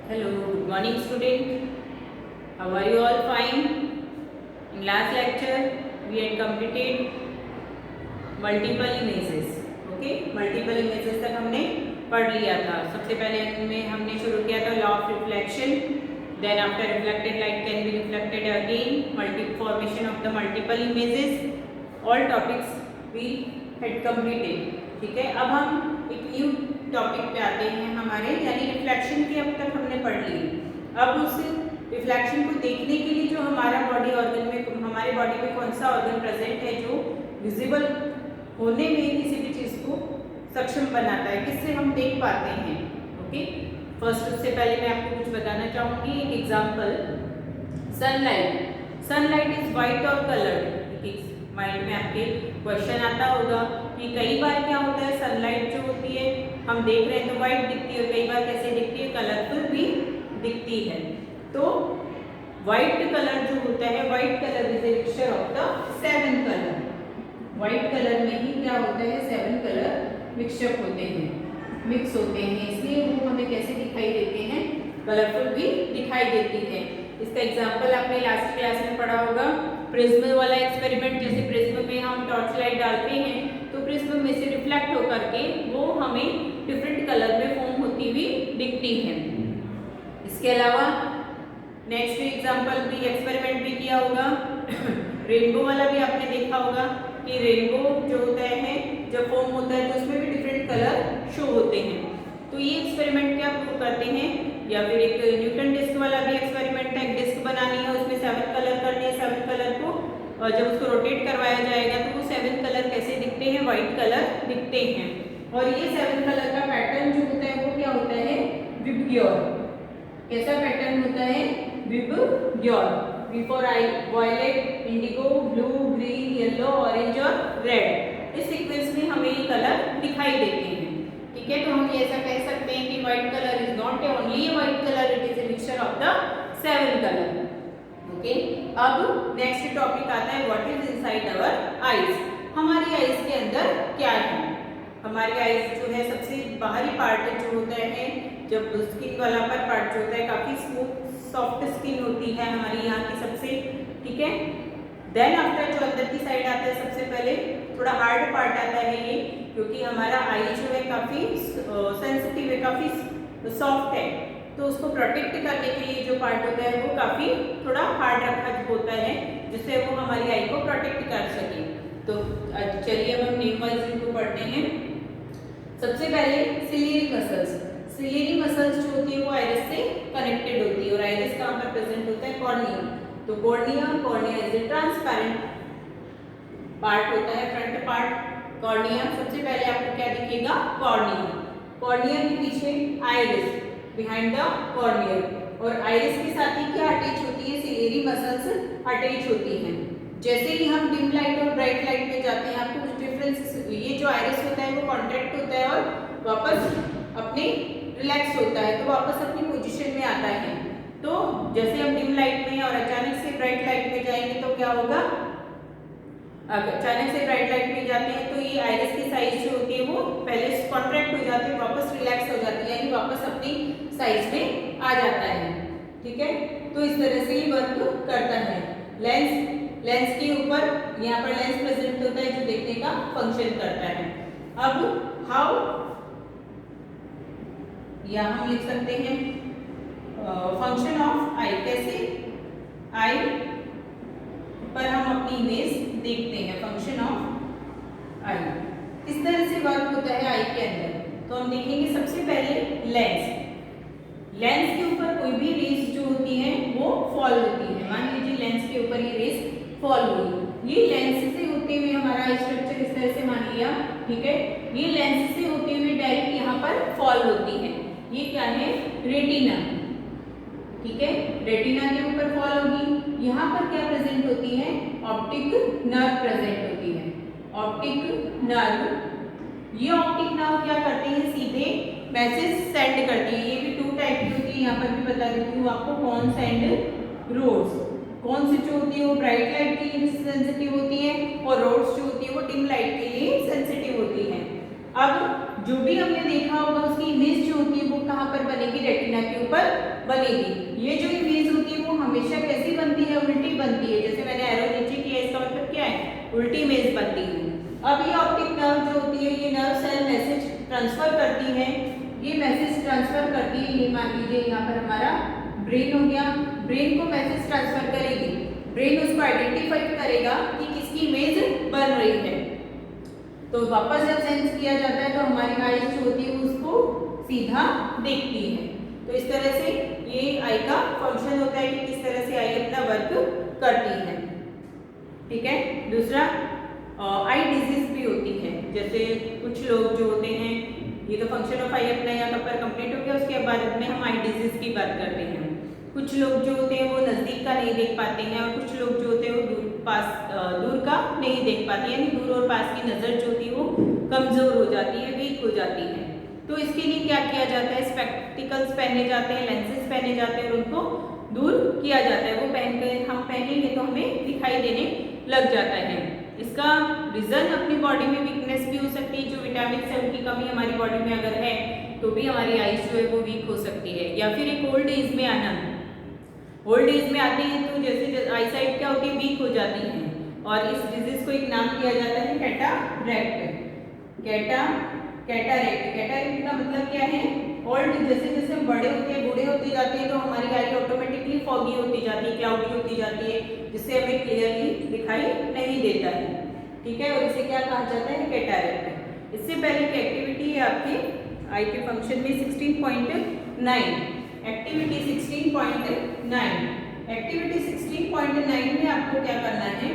Hello, good morning student. How are you all fine? In last lecture we had completed multiple images. Okay, multiple images तक हमने पढ़ लिया था. सबसे पहले में हमने शुरू किया था law of reflection. Then after reflected light can be reflected again. Formation of the multiple images. All topics we had completed. ठीक है, अब हम एक न्यू टॉपिक पे आते हैं हमारे, यानी रिफ्लेक्शन की अब तक हमने पढ़ ली. अब उस रिफ्लेक्शन को देखने के लिए जो हमारा बॉडी ऑर्गन में, हमारे बॉडी में कौन सा ऑर्गन प्रेजेंट है जो विजिबल होने में किसी भी चीज़ को सक्षम बनाता है, किससे हम देख पाते हैं. ओके, फर्स्ट उससे पहले मैं आपको कुछ बताना चाहूँगी. एक example, sunlight. Sunlight is white और कलर्ड. माइंड में आपके क्वेश्चन आता होगा कि कई बार क्या होता है, सनलाइट जो होती है हम देख रहे हैं तो वाइट दिखती है, कई बार कैसे दिखती है, कलरफुल भी दिखती है. तो वाइट कलर जो होता है, white colour is a mixture of the 7 colour. White colour में ही क्या होता है, 7 कलर मिक्सअप होते हैं, मिक्स होते हैं, इसलिए वो हमें कैसे दिखाई देते हैं, कलरफुल भी दिखाई देती है. इसका एग्जाम्पल आपने लास्ट क्लास में पढ़ा होगा, प्रिज्म वाला एक्सपेरिमेंट. जैसे प्रिज्म में हम टॉर्च लाइट डालते हैं तो प्रिज्म में से रिफ्लेक्ट होकर के वो हमें डिफरेंट कलर में फॉर्म होती हुई दिखती है. इसके अलावा नेक्स्ट एग्जांपल भी, एक्सपेरिमेंट भी किया होगा रेनबो वाला भी आपने देखा होगा कि रेनबो जो होता है जब फॉर्म होता है तो उसमें भी डिफरेंट कलर शो होते हैं. तो ये एक्सपेरिमेंट क्या प्रूव करते हैं. या फिर एक न्यूटन डिस्क वाला भी एक्सपेरिमेंट है, एक डिस्क बनानी है, उसमें 7 कलर करने हैं, 7 कलर को और जब उसको रोटेट करवाया जाएगा तो वो 7 कलर कैसे दिखते हैं, वाइट कलर दिखते हैं. और ये 7 कलर का पैटर्न जो होता है वो क्या होता है, विबग्योर. कैसा पैटर्न होता है, VIBGYOR. V for I violet, indigo, blue, green, yellow, orange और रेड. इस सीक्वेंस में हमें ये कलर दिखाई देते हैं. ठीक है, तो हम ऐसा कह सकते हैं कि white colour is not only a white colour, it is a mixture of the 7 colour. Okay, अब नेक्स्ट टॉपिक आता है what is inside our eyes. हमारी आईज के अंदर क्या है. हमारी आईज जो है सबसे बाहरी पार्ट जो होता है, जब स्किन वाला पार्ट जो होता है काफी स्मूथ सॉफ्ट स्किन होती है हमारी यहाँ की सबसे. ठीक है, देन आफ्टर जो अंदर की साइड आता है सबसे पहले थोड़ा हार्ड पार्ट आता है ये, क्योंकि हमारा आई जो है काफ़ी सेंसिटिव है, काफ़ी सॉफ्ट है, तो उसको प्रोटेक्ट करने के लिए जो पार्ट होता है वो काफ़ी थोड़ा हार्ड रखा होता है, जिससे वो हमारी आई को प्रोटेक्ट कर सके. तो चलिए अब हम नेम वाइज इनको पढ़ते हैं. सबसे पहले सिलियरी मसल्स. सिलियरी मसल्स जो होती है वो आइरिस से कनेक्टेड होती है, और आइरिस कहाँ पर प्रेजेंट होता है, कॉर्निया. तो cornea, cornea is a transparent part होता है, फ्रंट पार्ट. कॉर्निया सबसे पहले आपको क्या दिखेगा, कॉर्निया. कॉर्निया के पीछे आइरिस, बिहाइंड द कॉर्निया. और आइरिस के साथ ही क्या अटैच होती है, सिलियरी मसल्स अटैच होती हैं. जैसे ही हम डिम लाइट और ब्राइट लाइट में जाते हैं आपको कुछ डिफरेंस, ये जो आइरिस होता है वो कॉन्ट्रैक्ट होता है और वापस अपने रिलैक्स होता है, तो वापस अपनी पोजीशन में आता है. तो जैसे हम डिम लाइट में और अचानक से ब्राइट लाइट में जाएंगे तो क्या होगा, अचानक से ब्राइट लाइट में जाते हैं तो ये आइरिस की साइज जो होती है वो पहले कॉन्ट्रैक्ट हो जाती है, वापस रिलैक्स हो जाती है, यानी वापस अपनी साइज में आ जाता है. ठीक है, तो इस तरह से ये वर्क करता है. लेंस, लेंस के ऊपर यहाँ पर लेंस प्रेजेंट होता है जो देखने का फंक्शन करता है. अब हाउ, या हम लिख सकते हैं फंक्शन ऑफ आई. कैसे, आई पर हम अपनी इमेज देखते हैं, फंक्शन ऑफ आई. इस तरह से वर्क होता है आई के अंदर. तो हम देखेंगे सबसे पहले लेंस. लेंस के ऊपर कोई भी रेस जो होती है वो फॉल होती है. मान लीजिए लेंस के ऊपर ये रेस फॉल हुई, ये लेंस से होते हुए हमारा स्ट्रक्चर इस तरह से मान लिया. ठीक है, ये लेंस से होते हुए डायरेक्ट यहाँ पर फॉल होती है. ये क्या है, रेटिना. ठीक है, रेटिना के ऊपर फॉल होगी. यहाँ पर क्या प्रेजेंट होती है, ऑप्टिक नर्व प्रेजेंट होती है. ऑप्टिक नर्व, ये ऑप्टिक नर्व क्या करते हैं, सीधे मैसेज सेंड करती है. ये भी 2 टाइप की होती है, यहाँ पर भी बता देती हूँ आपको, कॉन्स एंड रोड्स. कॉन्स जो होती है वो ब्राइट लाइट के लिए सेंसिटिव होती है, और रोड्स जो होती है वो डिम लाइट के लिए सेंसिटिव होती है. अब जो भी हमने देखा होगा उसकी इमेज जो होती है वो कहाँ कहाँ पर बनेगी, रेटिना के ऊपर बनेगी। ये जो इमेज होती है वो हमेशा कैसी बनती है, उल्टी बनती है। जैसे मैंने एरो नीचे किया, इसका मतलब क्या है, उल्टी इमेज बनती है। अब ये ऑप्टिक नर्व जो होती है, ये नर्व सेल मैसेज ट्रांसफर करती है, ये मैसेज ट्रांसफर करती है। ये मान लीजिए यहाँ पर हमारा ब्रेन हो गया, ब्रेन को मैसेज ट्रांसफर करेगी, ब्रेन उसको आइडेंटिफाई करेगा कि किसकी इमेज बन रही है। तो वापस जब सेंस किया जाता है तो हमारी आईज जो होती है उसको सीधा देखती है। तो इस तरह से ये आई का फंक्शन होता है कि किस तरह से आई अपना वर्क करती है। ठीक है। दूसरा आई डिजीज भी होती है। जैसे कुछ लोग जो होते हैं, ये तो फंक्शन ऑफ आई अपना यहाँ पर कंप्लीट हो गया। उसके बाद में हम आई डिजीज की बात करते हैं। कुछ लोग जो होते हैं वो नज़दीक का नहीं देख पाते हैं, और कुछ लोग जो होते हैं वो दूर का नहीं देख पाते हैं, यानी दूर और पास की नज़र जो होती है वो कमज़ोर हो जाती है, वीक हो जाती है। तो इसके लिए क्या किया जाता है, स्पेक्टिकल्स पहने जाते हैं, लेंसेज पहने जाते हैं और उनको दूर किया जाता है। वो पहन कर हम पहनेंगे तो हमें दिखाई देने लग जाता है। इसका रीज़न अपनी बॉडी में वीकनेस भी हो सकती है, जो विटामिन से उनकी कमी हमारी बॉडी में अगर है तो भी हमारी आईज जो है वो वीक हो सकती है। या फिर एक ओल्ड एज में आना, ओल्ड एज में आते हैं तो जैसे आई साइट क्या होती है, वीक हो जाती है। और इस डिजीज को एक नाम दिया जाता है कैटारेक्ट। कैटारेक्ट का मतलब क्या है, ओल्ड, जैसे जैसे हम बड़े होते हैं, बूढ़े होते जाते हैं तो हमारी आई ऑटोमेटिकली फॉगी होती जाती है, क्लाउडी होती जाती है, जिससे हमें क्लियरली दिखाई नहीं देता है। ठीक है। और इसे क्या कहा जाता है, कैटारेक्ट। इससे पहले की एक्टिविटी है आपकी आई के फंक्शन में 16.9, एक्टिविटी 16.9। एक्टिविटी 16.9 में आपको क्या करना है,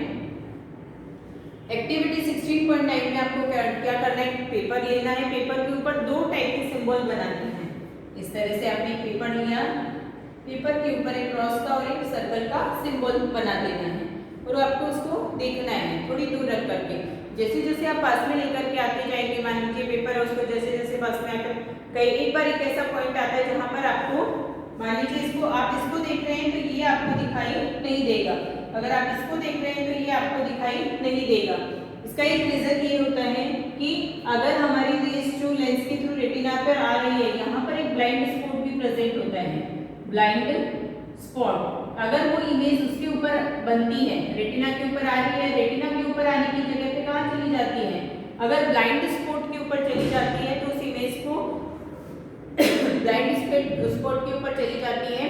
एक्टिविटी 16.9 में आपको क्या करना है, पेपर लेना है। पेपर के ऊपर दो टाइप के सिंबल बनाने हैं। इस तरह से आपने पेपर लिया, पेपर के ऊपर एक क्रॉस का और एक सर्कल का सिंबल बना देना है, और आपको उसको देखना है थोड़ी दूर रख करके। जैसे जैसे आप पास में लेकर के आते जाएंगे, मान लीजिए पेपर है, उसको जैसे जैसे पास में आकर कई एक बार एक ऐसा पॉइंट आता है जहाँ पर आपको, मान लीजिए इसको आप इसको देख रहे हैं तो ये आपको दिखाई नहीं देगा, अगर आप इसको देख रहे हैं तो ये आपको दिखाई नहीं देगा। इसका एक रीजन ये होता है कि अगर हमारी रेज जो लेंस के थ्रू रेटिना पर आ रही है, यहाँ पर एक ब्लाइंड स्पॉट भी प्रेजेंट होता है, ब्लाइंड स्पॉट। अगर वो इमेज उसके ऊपर बनती है, रेटिना के ऊपर आ रही है, रेटिना के ऊपर आने की जगह पे कहाँ चली जाती है, अगर ब्लाइंड स्पॉट के ऊपर चली जाती है तो उस इमेज को ब्लाइंड स्पॉट के ऊपर चली जाती है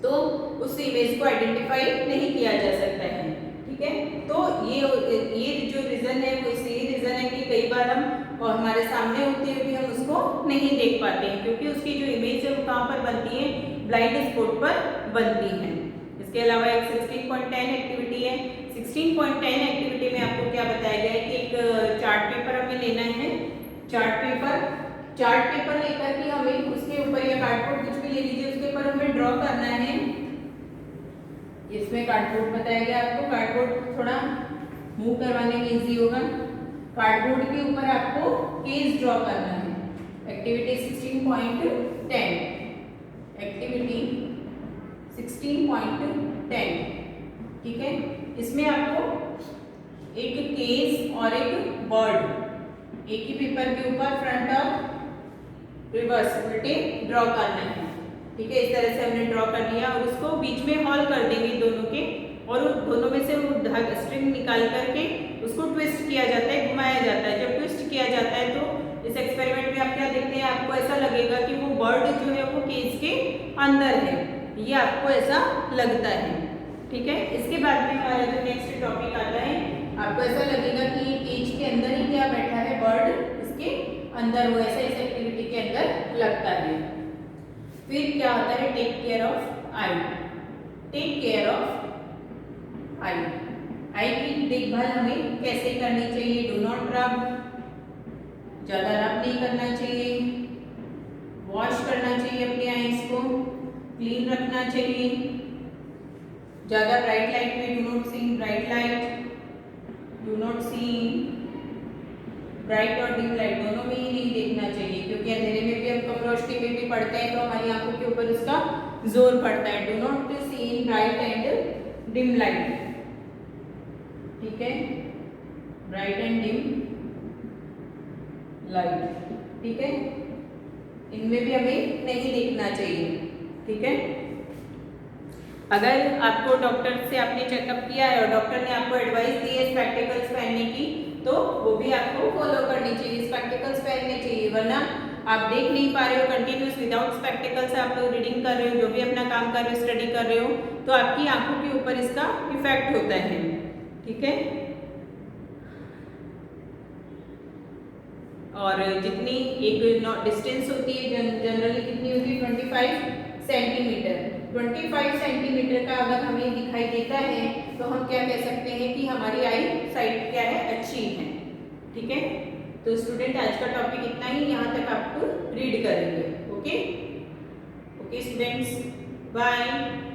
तो उस इमेज को आइडेंटिफाई नहीं किया जा सकता है। ठीक है। तो ये जो रीजन है वो इसलिए रीजन है कि कई बार हम और हमारे सामने होते हुए भी हम उसको नहीं देख पाते हैं, क्योंकि उसकी जो इमेज है वो कहाँ पर बनती है, ब्लाइंड स्पॉट पर बनती है। इसके अलावा एक 16.10 एक्टिविटी है। 16.10 एक्टिविटी में आपको क्या बताया गया है कि एक चार्ट पेपर हमें लेना है। चार्ट पेपर लेकर के हमें उसके ऊपर या कार्डबोर्ड कुछ भी ले लीजिए, उसके ऊपर हमें ड्रॉ करना है। इसमें कार्डबोर्ड बताया गया आपको, कार्डबोर्ड थोड़ा मूव करवाने में इजी होगा। कार्डबोर्ड के ऊपर आपको केस ड्रॉ करना है। Activity 16.10, activity 16.10। ठीक है। इसमें आपको एक केस और एक बर्ड एक ही पेपर के ऊपर फ्रंट और रिवर्स उल्टे ड्रॉ करना है। ठीक है। इस तरह से हमने ड्रॉ कर लिया और उसको बीच में हॉल कर देंगे दोनों के, और दोनों में से वो धागा स्ट्रिंग निकाल करके उसको ट्विस्ट किया जाता है, घुमाया जाता है। जब ट्विस्ट किया जाता है तो इस एक्सपेरिमेंट में आप क्या देखते हैं, आपको ऐसा लगेगा कि वो बर्ड जो है वो केज के अंदर है, ये आपको ऐसा लगता है। ठीक है। इसके बाद में हमारा जो नेक्स्ट टॉपिक आता है, आपको ऐसा लगेगा कि ये केज के अंदर ही क्या बैठा है, बर्ड इसके अंदर वो ऐसा इस एक्टिविटी के अंदर लगता है। फिर क्या होता है, take care of eye. Take care of eye. Eye की देखभाल हमें कैसे करनी चाहिए, डू नॉट रब, ज़्यादा रब नहीं करना चाहिए, वॉश करना चाहिए अपनी आईज को, क्लीन रखना चाहिए, ज़्यादा ब्राइट लाइट में do not see bright light, do not see bright और डिम लाइट दोनों में ही नहीं देखना चाहिए, क्योंकि अंधेरे में भी हम कम रोशनी में भी पढ़ते हैं तो हमारी आंखों के ऊपर उसका जोर पड़ता है। Do not see in bright and dim light. ठीक है। Bright and dim light. ठीक है। इनमें भी हमें नहीं देखना चाहिए, ठीक है। अगर आपको डॉक्टर से आपने चेकअप किया है और डॉक्टर ने आपको एडवाइस दी है स्पेक्टिकल्स पहनने की, तो वो भी आपको फॉलो करनी चाहिए, स्पेक्टिकल्स पहनने चाहिए। वरना आप देख नहीं पा रहे हो, कंटिन्यूस विदाउट स्पेक्टिकल्स आप रीडिंग कर रहे हो, जो भी अपना काम कर रहे हो, स्टडी कर रहे हो, तो आपकी आंखों के ऊपर इसका इफेक्ट होता है, ठीक है। और जितनी एक डिस्टेंस होती है जनरली कितनी होती है, 25 सेंटीमीटर। 25 सेंटीमीटर का अगर हमें दिखाई देता है तो हम क्या कह सकते हैं कि हमारी आई साइट क्या है, अच्छी है, ठीक है। तो स्टूडेंट आज का टॉपिक इतना ही, यहाँ तक आपको रीड करेंगे, ओके। Okay students, bye.